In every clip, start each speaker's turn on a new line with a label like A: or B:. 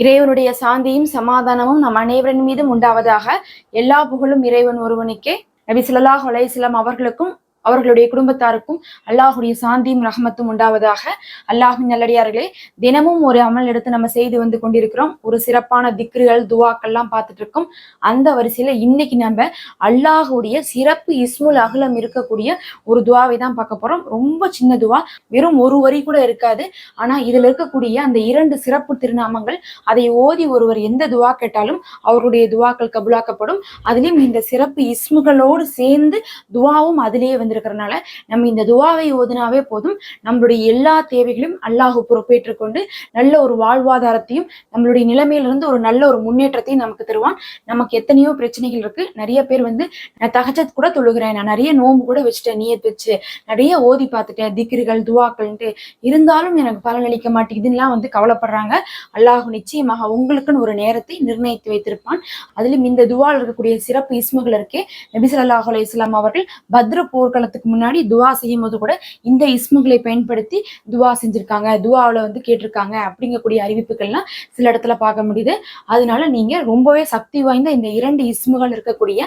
A: இறைவனுடைய சாந்தியும் சமாதானமும் நம் அனைவரின் மீதும் உண்டாவதாக. எல்லா புகழும் இறைவன் ஒருவனுக்கே. நபி ஸல்லல்லாஹு அலைஹி வஸல்லம் அவர்களுக்கும் அவர்களுடைய குடும்பத்தாருக்கும் அல்லாஹுடைய சாந்தியும் ரஹமத்தும் உண்டாவதாக. அல்லாஹின் நல்லடியார்களே, தினமும் ஒரு அமல் எடுத்து நம்ம செய்து வந்து கொண்டிருக்கிறோம். ஒரு சிறப்பான திக்ருகள் துவாக்கள்லாம் பார்த்துட்டு இருக்கோம். அந்த வரிசையில இன்னைக்கு நம்ம அல்லாஹுடைய சிறப்பு இஸ்முல் அகலம் இருக்கக்கூடிய ஒரு துவாவை தான் பார்க்க போறோம். ரொம்ப சின்ன துவா, வெறும் ஒரு வரி கூட இருக்காது. ஆனா இதுல இருக்கக்கூடிய அந்த 2 சிறப்பு திருநாமங்கள், அதை ஓதி ஒருவர் எந்த துவா கேட்டாலும் அவருடைய துவாக்கள் கபுலாக்கப்படும். அதுலயும் இந்த சிறப்பு இஸ்முகளோடு சேர்ந்து துவாவும் அதிலேயே வந்திருக்கிறதுனால நம்ம இந்த துவாவை ஓதினாவே போதும், நம்மளுடைய எல்லா தேவைகளையும் அல்லாஹ் பொறுப்பேற்றுக் கொண்டு நல்ல ஒரு வாழ்வாதாரத்தையும் நம்மளுடைய நிலைமையிலிருந்து ஒரு நல்ல ஒரு முன்னேற்றத்தையும் நமக்கு தருவான். நமக்கு எத்தனையோ பிரச்சனைகள் இருக்கு. நிறைய பேர் வந்து நான் தஹஜ்ஜத் கூட தொழுகிறேன், நான் நிறைய நோன்பு கூட வச்சுட்டேன், நியத் வச்சு நிறைய ஓதி பார்த்துட்டேன், திக்ருகள் துவாக்கள்ன்ட்டு, இருந்தாலும் எனக்கு பலனளிக்க மாட்டேங்குதுலாம் வந்து கவலைப்படுறாங்க. அல்லாஹ் நிச்சயமாக உங்களுக்குன்னு ஒரு நேரத்தை நிர்ணயித்து வைத்திருப்பான். அதிலும் இந்த துவால் இருக்கக்கூடிய சிறப்பு இஸ்முகள் இருக்கே, நபி ஸல்லல்லாஹு அலைஹி வஸல்லம் அவர்கள் பத்ர போர்க்களத்துக்கு முன்னாடி துவா செய்யும் போது கூட இந்த இஸ்முகளை பயன்படுத்தி துவா செஞ்சிருக்காங்க, துவாவில் வந்து கேட்டிருக்காங்க அப்படிங்கக்கூடிய அறிவிப்புகள்லாம் சில இடத்துல பார்க்க முடியுது. அதனால நீங்க ரொம்பவே சக்தி வாய்ந்த இந்த 2 இஸ்முகள் இருக்கக்கூடிய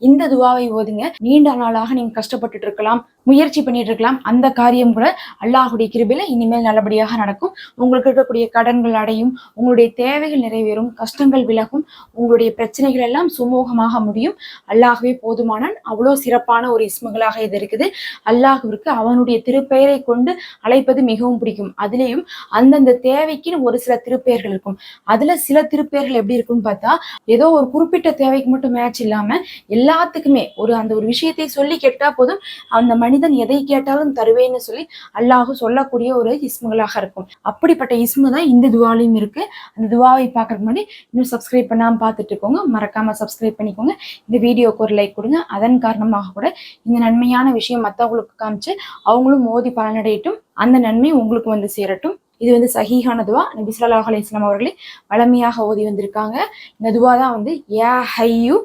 A: இந்த துவாவை ஓதுங்க. நீண்ட நாளாக நீங்க கஷ்டப்பட்டுட்டு இருக்கலாம், முயற்சி பண்ணிட்டு இருக்கலாம், அந்த காரியம் கூட அல்லாஹுடைய கிருபையில இனிமேல் நல்லபடியாக நடக்கும். உங்களுக்கு இருக்கக்கூடிய கடன்கள் அடையும், உங்களுடைய தேவைகள் நிறைவேறும், கஷ்டங்கள் விலகும், உங்களுடைய பிரச்சனைகள் எல்லாம் சுமூகமாக முடியும். அல்லாஹ்வே போதுமானான். அவ்வளோ சிறப்பான ஒரு இஸ்முகளாக இது இருக்குது. அல்லாஹ்விற்கு அவனுடைய திருப்பெயரை கொண்டு அழைப்பது மிகவும் பிடிக்கும். அதுலேயும் அந்தந்த தேவைக்குன்னு ஒரு சில திருப்பெயர்கள் இருக்கும். அதுல சில திருப்பெயர்கள் எப்படி இருக்கும்னு பார்த்தா, ஏதோ ஒரு குறிப்பிட்ட தேவைக்கு மட்டும் மேட்ச் இல்லாம எல்லாத்துக்குமே அந்த ஒரு விஷயத்தை சொல்லி கேட்டா போதும், அந்த மனிதன் எதை கேட்டாலும் தருவேன்னு சொல்லி அல்லாஹ் சொல்லக்கூடிய ஒரு இஸ்முகளாக இருக்கும். அப்படிப்பட்ட இஸ்மு தான் இந்த துவாலையும் இருக்கு. அந்த துவாவை பார்க்கறதுக்கு முன்னாடி இன்னும் சப்ஸ்கிரைப் பண்ணாம பார்த்துட்டு இருக்கோங்க, மறக்காம சப்ஸ்கிரைப் பண்ணிக்கோங்க. இந்த வீடியோக்கு ஒரு லைக் கொடுங்க. அதன் காரணமாக கூட இந்த நன்மையான விஷயம் மற்றவங்களுக்கு காமிச்சு அவங்களும் மோதி பலனடையட்டும், அந்த நன்மை உங்களுக்கு வந்து சேரட்டும். இது வந்து சஹீஹான துவா. நபி ஸல்லல்லாஹு அலைஹி வஸல்லம் அவர்களே வளமையாக ஓதி வந்திருக்காங்க. இந்த துவா தான் வந்து யா ஹய்யு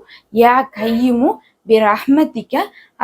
A: யா கய்யுமு பிரஹ்மதிக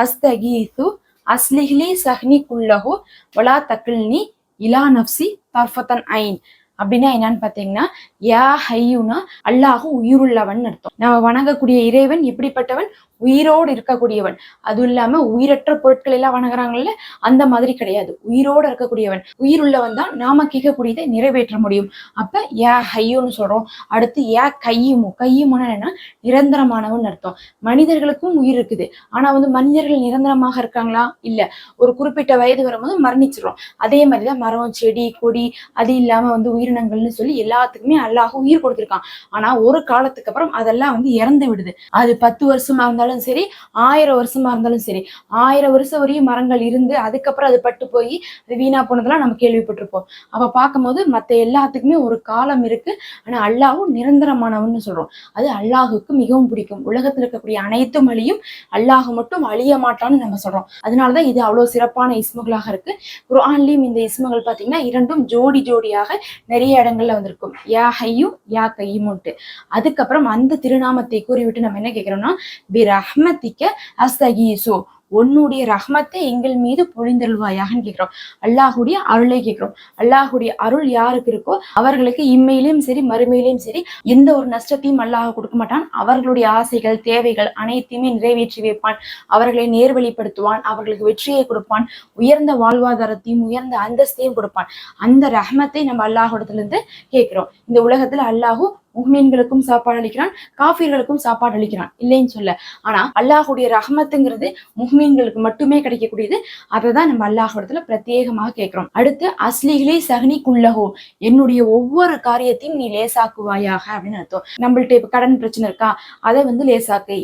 A: அஸ்தகீது அஸ்லிஹ்லி சஹ்னி குல்லஹு வலா தக்ல்னி இலா நஃப்சி தர்ஃபத்தன் ஐன். அப்படின்னா என்னன்னு பார்த்தீங்கன்னா, யா ஹய்யுனா அல்லாஹு உயிருள்ளவன் அர்த்தம். நம்ம வணங்கக்கூடிய இறைவன் எப்படிப்பட்டவன்? உயிரோடு இருக்கக்கூடியவன். அதுவும் இல்லாம உயிரற்ற பொருட்கள் எல்லாம் வணங்குறாங்கல்ல, அந்த மாதிரி கிடையாது, உயிரோடு இருக்கக்கூடியவன். உயிருள்ளவன் தான் நாம கேட்கக்கூடியதை நிறைவேற்ற முடியும். அப்ப யா ஹய்யுன்னு சொல்றோம். அடுத்து யா கையுமு. கையுமுன்னா என்ன? நிரந்தரமானவன் அர்த்தம். மனிதர்களுக்கும் உயிர் இருக்குது, ஆனா வந்து மனிதர்கள் நிரந்தரமாக இருக்காங்களா? இல்ல. ஒரு குறிப்பிட்ட வயது வரும்போது மரணிச்சிடும். அதே மாதிரிதான் மரம், செடி, கொடி, அது இல்லாம வந்து உயிரினங்கள்னு சொல்லி எல்லாத்துக்குமே அல்லாஹ் உயிர் கொடுத்திருக்கான். ஆனா ஒரு காலத்துக்கு அப்புறம் அதெல்லாம் வந்து இறந்து விடுது. அது 10 வருஷமா இருந்தாலும் சரி, 1000 வருஷமா இருந்தாலும் சரி, 1000 வருஷம் வரையும் மரங்கள் இருந்து அதுக்கப்புறம் அது பட்டு போய் அது வீணா போனதெல்லாம் நம்ம கேள்விப்பட்டிருப்போம். அப்ப பார்க்கும்போது மத்த எல்லாத்துக்குமே ஒரு காலம் இருக்கு. ஆனா அல்லாஹ் நிரந்தரமானவன்னு சொல்றோம். அது அல்லாஹுக்கு மிகவும் பிடிக்கும். உலகத்தில் இருக்கக்கூடிய அனைத்தும் அழியும், அல்லாஹ் மட்டும் அழிய மாட்டான்னு நம்ம சொல்றோம். அதனாலதான் இது அவ்வளவு சிறப்பான இஸ்முகளாக இருக்கு. குர்ஆன்லயும் இந்த இஸ்முகள் பாத்தீங்கன்னா இரண்டும் ஜோடி ஜோடியாக நிறைய இடங்கள்ல வந்திருக்கும். யா ஹய்யு யா கையுமுன்ட்டு. அதுக்கப்புறம் அந்த திருநாமத்தை கூறிவிட்டு நம்ம என்ன கேட்கிறோம்னா, பிரஹ்மதிக அஸ்தகீசு, உன்னுடைய ரஹ்மத்தை எங்கள் மீது பொழிந்தருள்வாயாகன்னு கேட்கிறோம். அல்லாஹுடைய அருளை கேட்கிறோம். அல்லாஹுடைய அருள் யாருக்கு இருக்கோ அவர்களுக்கு இம்மையிலும் சரி மறுமையிலும் சரி எந்த ஒரு நஷ்டத்தையும் அல்லாஹ் கொடுக்க மாட்டான். அவர்களுடைய ஆசைகள் தேவைகள் அனைத்தையுமே நிறைவேற்றி வைப்பான். அவர்களை நேர்வழிப்படுத்துவான். அவர்களுக்கு வெற்றியை கொடுப்பான். உயர்ந்த வாழ்வாதாரத்தையும் உயர்ந்த அந்தஸ்தையும் கொடுப்பான். அந்த ரஹ்மத்தை நம்ம அல்லாஹ்விடத்துல இருந்து கேட்கிறோம். இந்த உலகத்துல அல்லாஹ் முஹ்மீன்களுக்கும் சாப்பாடு அளிக்கிறான், காஃபிர்களுக்கும் சாப்பாடு அளிக்கிறான், இல்லைன்னு சொல்ல. ஆனா அல்லாஹுடைய ரஹ்மத்துங்கிறது முஹ்மீன்களுக்கு மட்டுமே கிடைக்கக்கூடியது. அதை தான் நம்ம அல்லாஹ்விடத்துல பிரத்யேகமாக கேட்கிறோம். அடுத்து அஸ்லிஹ்லி சஹ்னி குல்லஹு, என்னுடைய ஒவ்வொரு காரியத்தையும் நீ லேசாக்குவாயாக அப்படின்னு அர்த்தம். நம்மள்ட்ட இப்ப கடன் பிரச்சனை இருக்கா, அதை வந்து லேசாக்கு.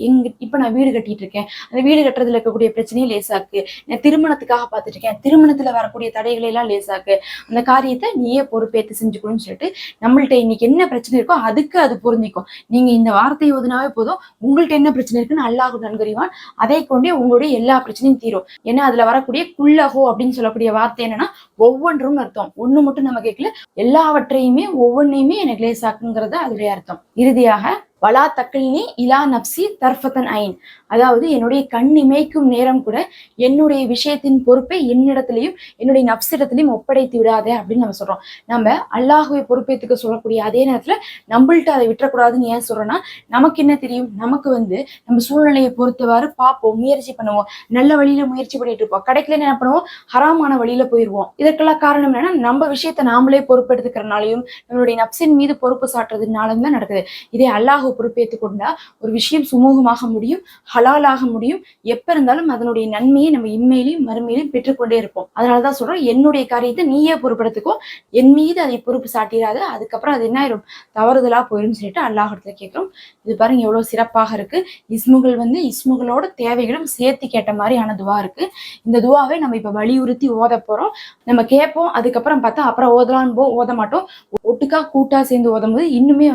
A: இப்ப நான் வீடு கட்டிட்டு இருக்கேன், அந்த வீடு கட்டுறதுல இருக்கக்கூடிய பிரச்சனையை லேசாக்கு. நான் திருமணத்துக்காக பார்த்துட்டு இருக்கேன், திருமணத்துல வரக்கூடிய தடைகளை எல்லாம் லேசாக்கு. அந்த காரியத்தை நீயே பொறுப்பேற்று செஞ்சுக்கணும்னு சொல்லிட்டு நம்மள்ட்ட இன்னைக்கு என்ன பிரச்சனை இருக்கோ அதுக்கு அது பொருந்திக்கும். நீங்க இந்த வார்த்தையை ஓதுனாவே போதும், உங்கள்ட்ட என்ன பிரச்சனை இருக்குன்னு அல்லாஹ் நன்கறிவான். அதை கொண்டே உங்களுடைய எல்லா பிரச்சனையும் தீரும். ஏன்னா அதுல வரக்கூடிய குல்லஹோ அப்படின்னு சொல்லக்கூடிய வார்த்தை என்னன்னா ஒவ்வொன்றும் அர்த்தம். ஒண்ணு மட்டும் நம்ம கேட்கல, எல்லாவற்றையுமே ஒவ்வொன்றையுமே எனக்கு லேசாக்குங்கிறது அதோடைய அர்த்தம். இறுதியாக வலா தக்கில்னி இலா நப்சி தர்ஃபத்தன் ஐன். அதாவது என்னுடைய கண் இமைக்கும் நேரம் கூட என்னுடைய விஷயத்தின் பொறுப்பை என்னிடத்திலையும் என்னுடைய நப்சிடத்திலையும் ஒப்படைத்து விடாதே அப்படின்னு நம்ம சொல்றோம். நம்ம அல்லாஹுவை பொறுப்பேற்றுக்க சொல்லக்கூடிய அதே நேரத்துல நம்மள்ட்ட அதை விட்டுறக்கூடாதுன்னு ஏன் சொல்றோம்னா, நமக்கு என்ன தெரியும், நமக்கு நம்ம சூழ்நிலையை பொறுத்தவாறு பார்ப்போம், முயற்சி பண்ணுவோம், நல்ல வழியில முயற்சி பண்ணிட்டு இருப்போம், கிடைக்கல என்ன பண்ணுவோம், ஹராமான வழியில போயிடுவோம். இதற்கெல்லாம் காரணம் என்னன்னா, நம்ம விஷயத்தை நாமளே பொறுப்பெடுத்துக்கிறனாலையும் நம்மளுடைய நப்சின் மீது பொறுப்பு சாட்டுறதுனாலும் தான் நடக்குது. இதே அல்லாஹ் பொறுப்பேற்றுக் கொண்டா ஒரு விஷயம் சுமூகமாக முடியும், ஹலாலாக முடியும். எப்ப இருந்தாலும் அதனுடைய நன்மையை நம்ம இம்மையிலையும் மறுமையிலையும் பெற்றுக்கொண்டே இருப்போம். அதனாலதான் சொல்றோம், என்னுடைய காரியத்தை நீயே பொறுப்பெடுத்துக்கோ, என் மீது அதை பொறுப்பு சாட்டிடாது, அதுக்கப்புறம் அது என்ன ஆயிரும், தவறுதலா போயிரும் சொல்லிட்டு அல்லாஹ்விடத்துல கேட்கிறோம். இது பாருங்க எவ்வளவு சிறப்பாக இருக்கு. இஸ்முகள் இஸ்முகளோட தேவைகளும் சேர்த்து கேட்ட மாதிரியான துவா இருக்கு. இந்த துவாவை நம்ம இப்ப வலியுறுத்தி ஓத போறோம். நம்ம கேட்போம், அதுக்கப்புறம் பார்த்தா அப்புறம் ஓதலான்னு ஓத மாட்டோம். ஒட்டுக்கா கூட்டா சேர்ந்து ஓதும் போது இன்னுமே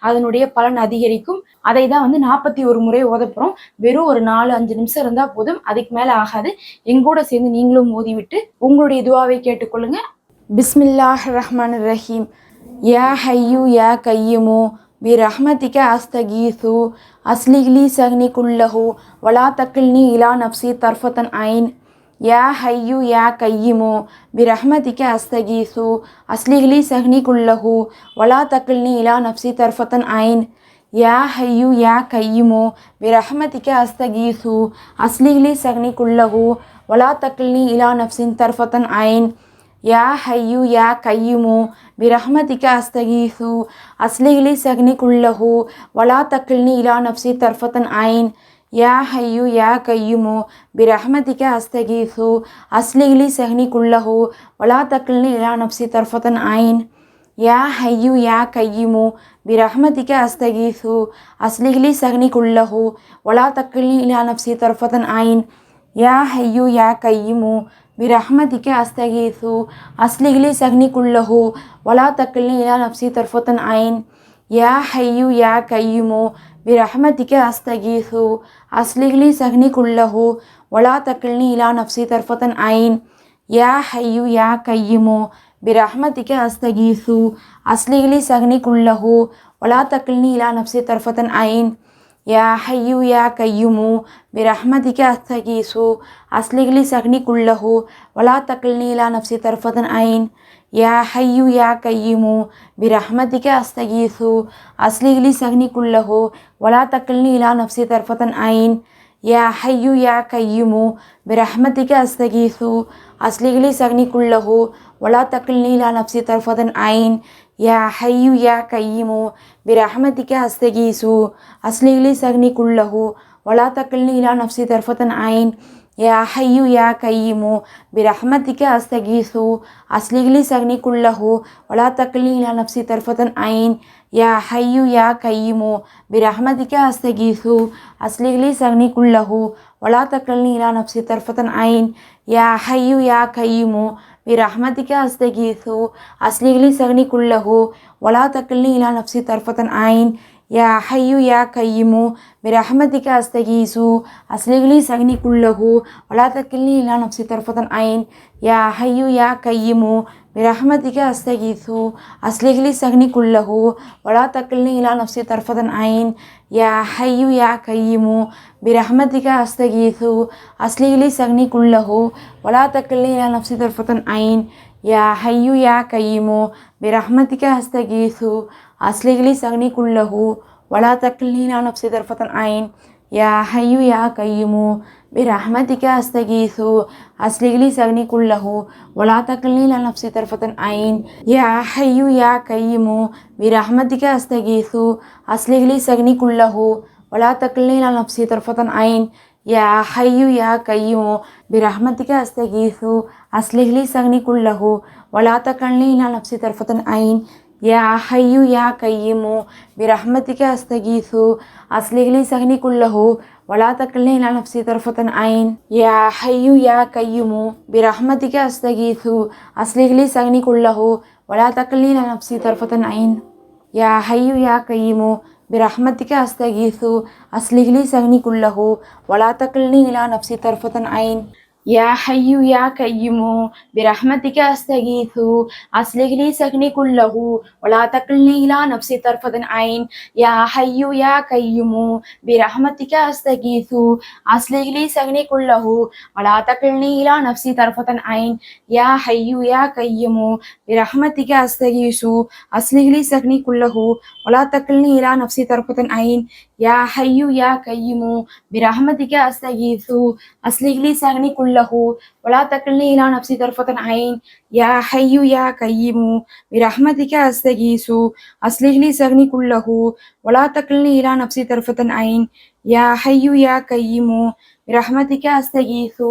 A: அதனுடைய பலன் அதிகரிக்கும். அதை தான் 41 முறை ஓதப்புறோம். வெறும் ஒரு 4-5 நிமிஷம் இருந்தா போதும், அதுக்கு மேல ஆகாது. எங்கூட சேர்ந்து நீங்களும் ஓதிவிட்டு உங்களுடைய துவாவை கேட்டுக்கொள்ளுங்க. பிஸ்மில்லாஹ் ரஹ்மான் ரஹீம். யா ஹையூ யா கையுமு பிரஹ்மதிக அஸ்தகீசு அஸ்லிஹ்லி சஹ்னி குல்லஹு வலா தக்கில்னி இலா நப்சி தர்ஃபத்தன் ஐன். யா ஹையூ யா கையுமு பிரஹ்மதிக அஸ்தகீசு அஸ்லிஹ்லி சஹ்னி குல்லஹு வலா தக்கில்னி இலா நப்சி தர்ஃபத்தன் ஐன். யா ஹையூ யா கையுமு பிரஹ்மதிக அஸ்தகீசு அஸ்லிஹ்லி சஹ்னி குல்லஹு வலா தக்கில்னி இலா நப்சின் தர்ஃபத்தன் ஐன். யா ஹையூ யா கையுமு பிரஹ்மதிக அஸ்தகீசு அஸ்லிஹ்லி சஹ்னி குல்லஹு வலா தக்கில்னி இலா நப்சி தர்ஃபத்தன் ஐன். யா ஹையூ யா கையுமு பிரஹ்மதிக அஸ்தகீசு அஸ்லிஹ்லி சஹ்னி குல்லஹு வலா தக்கில்னி இலா நப்சி தர்ஃபத்தன் ஐன். யா ஹையூ யா கையுமு பிரஹ்மதிக அஸ்தகீசு அஸ்லிஹ்லி சஹ்னி குல்லஹு வலா தக்கில்னி இலா நப்சி தர்ஃபத்தன் ஐன். யா ஹையூ யா கையுமு பிரஹ்மதிக அஸ்தகீசு அஸ்லிஹ்லி சஹ்னி குல்லஹு வலா தக்கில்னி இலா நப்சி தர்ஃபத்தன் ஐன். யா ஹையூ யா கையுமு பிரஹ்மதிக அஸ்தகீசு அஸ்லிஹ்லி சஹ்னி குல்லஹு வலா தக்கில்னி இலா நப்சி தர்ஃபத்தன் ஐன். யா ஹையூ யா கையுமு பிரஹ்மதிக அஸ்தகீசு அஸ்லிஹ்லி சஹ்னி குல்லஹு வலா தக்கில்னி இலா நப்சி தர்ஃபத்தன் ஐன். யா ஹையூ யா கையுமு பிரஹ்மதிக அஸ்தகீசு அஸ்லிஹ்லி சஹ்னி குல்லஹு வலா தக்கில்னி இலா நப்சி தர்ஃபத்தன் ஐன். யா ஹையூ யா கையுமு பிரஹ்மதிக அஸ்தகீசு அஸ்லிஹ்லி சஹ்னி குல்லஹு வலா தக்கில்னி இலா நப்சி தர்ஃபத்தன் ஐன். யா ஹையூ யா கையுமு பிரஹ்மதிக அஸ்தகீசு அஸ்லிஹ்லி சஹ்னி குல்லஹு வலா தக்கில்னி இலா நப்சி தர்ஃபத்தன் ஐன். யா ஹையூ யா கையுமு பிரஹ்மதிக அஸ்தகீசு அஸ்லிஹ்லி சஹ்னி குல்லஹு வலா தக்கில்னி இலா நப்சி தர்ஃபத்தன் ஐன். யா ஹையூ யா கையுமு பிரஹ்மதிக அஸ்தகீசு அஸ்லிஹ்லி சஹ்னி குல்லஹு வலா தக்கில்னி இலா நப்சி தர்ஃபத்தன் ஐன். யா ஹையூ யா கையுமு பிரஹ்மதிக அஸ்தகீசு அஸ்லிஹ்லி சஹ்னி குல்லஹு வலா தக்கில்னி இலா நப்சி தர்ஃபத்தன் ஐன். யா ஹையூ யா கையுமு பிரஹ்மதிக அஸ்தகீசு அஸ்லிஹ்லி சஹ்னி குல்லஹு வலா தக்கில்னி இலா நப்சி தர்ஃபத்தன் ஐன். யா ஹையூ யா கையுமு பிரஹ்மதிக அஸ்தகீசு அஸ்லிஹ்லி சஹ்னி குல்லஹு வலா தக்கில்னி இலா நப்சி தர்ஃபத்தன் ஐன். யா ஹையூ யா கையுமு பிரஹ்மதிக அஸ்தகீசு அஸ்லிஹ்லி சஹ்னி குல்லஹு வலா தக்கில்னி இலா நப்சி தர்ஃபத்தன் ஐன். யா ஹையூ யா கையுமு பிரஹ்மதிக அஸ்தகீசு அஸ்லிஹ்லி சஹ்னி குல்லஹு வலா தக்கில்னி இலா நப்சி தர்ஃபத்தன் ஐன். யா ஹையூ யா கையுமு பிரஹ்மதிக அஸ்தகீசு அஸ்லிஹ்லி சஹ்னி குல்லஹு வலா தக்கில்னி இலா நப்சி தர்ஃபத்தன் ஐன். யா ஹையூ யா கையுமு பிரஹ்மதிக அஸ்தகீசு அஸ்லிஹ்லி சஹ்னி குல்லஹு வலா தக்கில்னி இலா நப்சி தர்ஃபத்தன் ஐன். யா ஹையூ யா கையுமு பிரஹ்மதிக அஸ்தகீசு அஸ்லிஹ்லி சஹ்னி குல்லஹு வலா தக்கில்னி இலா நப்சி தர்ஃபத்தன் ஐன். யா ஹையூ யா கையுமு பிரஹ்மதிக அஸ்தகீசு அஸ்லிஹ்லி சஹ்னி குல்லஹு வலா தக்கில்னி இலா நப்சி தர்ஃபத்தன் ஐன். யா ஹையூ யா கையுமு பிரஹ்மதிக அஸ்தகீசு அஸ்லிஹ்லி சஹ்னி குல்லஹு வலா தக்கில்னி இலா நப்சி தர்ஃபத்தன் ஐன். யா ஹையூ யா கையுமு பிரஹ்மதிக அஸ்தகீசு அஸ்லிஹ்லி சஹ்னி குல்லஹு வலா தக்கில்னி இலா நப்சி தர்ஃபத்தன் ஐன். யா ஹையூ யா கையுமு பிரஹ்மதிக அஸ்தகீசு அஸ்லிஹ்லி சஹ்னி குல்லஹு வலா தக்கில்னி இலா நப்சி தர்ஃபத்தன் ஐன். يا حي يا قيوم برحمتك أستغيث أصلح لي شأني كله ولا تكلني إلى نفسي طرفة عين يا حي يا قيوم برحمتك أستغيث أصلح لي شأني كله ولا تكلني إلى نفسي طرفة عين يا حي يا قيوم برحمتك أستغيث أصلح لي شأني كله ولا تكلني إلى نفسي طرفة عين يا حي يا قيوم برحمتك أستغيث أصلح لي شأني كله ولا تكلني إلى نفسي طرفة عين يا حي يا قيوم برحمتك أستغيث أصلح لي شأني كله ولا تكلني إلى نفسي طرفة عين يا حي يا قيوم برحمتك أستغيث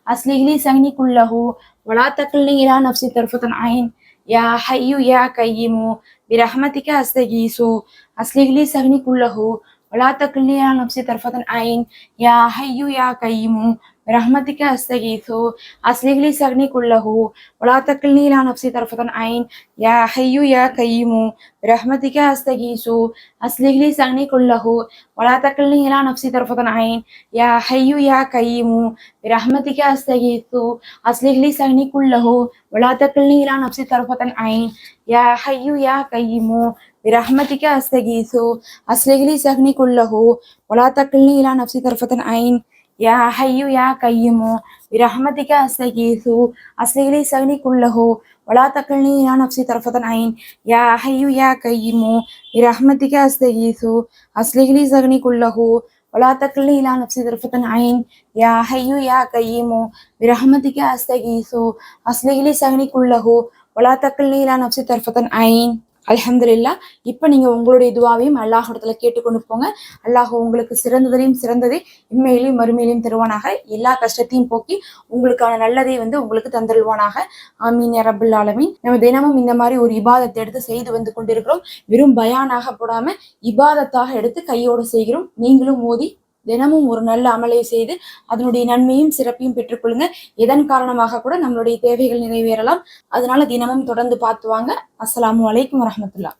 A: أصلح لي شأني كله ولا تكلني إلى نفسي طرفة عين يا حي يا قيوم برحمتك أستغيث أصلح لي شأني كله ولا تكلني إلى نفسي طرفة عين يا حي يا قيوم برحمتك أستغيث أصلح لي شأني كله ولا تكلني إلى نفسي طرفة عين يا حي يا قيوم برحمتك أستغيث أصلح لي شأني كله ولا تكلني إلى نفسي طرفة عين يا حي يا قيوم برحمتك أستغيث أصلح لي شأني كله ولا تكلني إلى نفسي طرفة عين يا حي يا قيوم برحمتك أستغيث أصلح لي شأني كله ولا تكلني إلى نفسي طرفة عين يا حي يا قيوم برحمتك أستغيث أصلح لي شأني كله ولا تكلني إلى نفسي طرفة عين يا حي يا قيوم برحمتك أستغيث أصلح لي شأني كله ولا تكلني إلى نفسي طرفة عين يا حي يا قيوم برحمتك أستغيث أصلح لي شأني كله ولا تكلني إلى نفسي طرفة عين. அல்ஹம்துலில்லா. இப்ப நீங்க உங்களுடைய துவாவையும் அல்லாஹ்விடத்துல கேட்டுக்கொண்டு போங்க. அல்லாஹ் உங்களுக்கு சிறந்ததையும் சிறந்ததை இம்மையிலையும் மறுமையிலையும் தருவானாக. எல்லா கஷ்டத்தையும் போக்கி உங்களுக்கான நல்லதை உங்களுக்கு தந்தருள்வானாக. ஆமீன் யா ரப்பல் ஆலமீன். நம்ம தினமும் இந்த மாதிரி ஒரு இபாதத்தை எடுத்து செய்து வந்து கொண்டிருக்கிறோம். வெறும் பயானாக போடாம இபாதத்தாக எடுத்து கையோடு செய்கிறோம். நீங்களும் ஓதி தினமும் ஒரு நல்ல அமலை செய்து அதனுடைய நன்மையும் சிறப்பையும் பெற்றுக்கொள்ளுங்க. எதன் காரணமாக கூட நம்மளுடைய தேவைகள் நிறைவேறலாம். அதனால தினமும் தொடர்ந்து பார்த்து வாங்க. அஸ்ஸலாமு அலைக்கும் வரஹ்மத்துல்லாஹ்.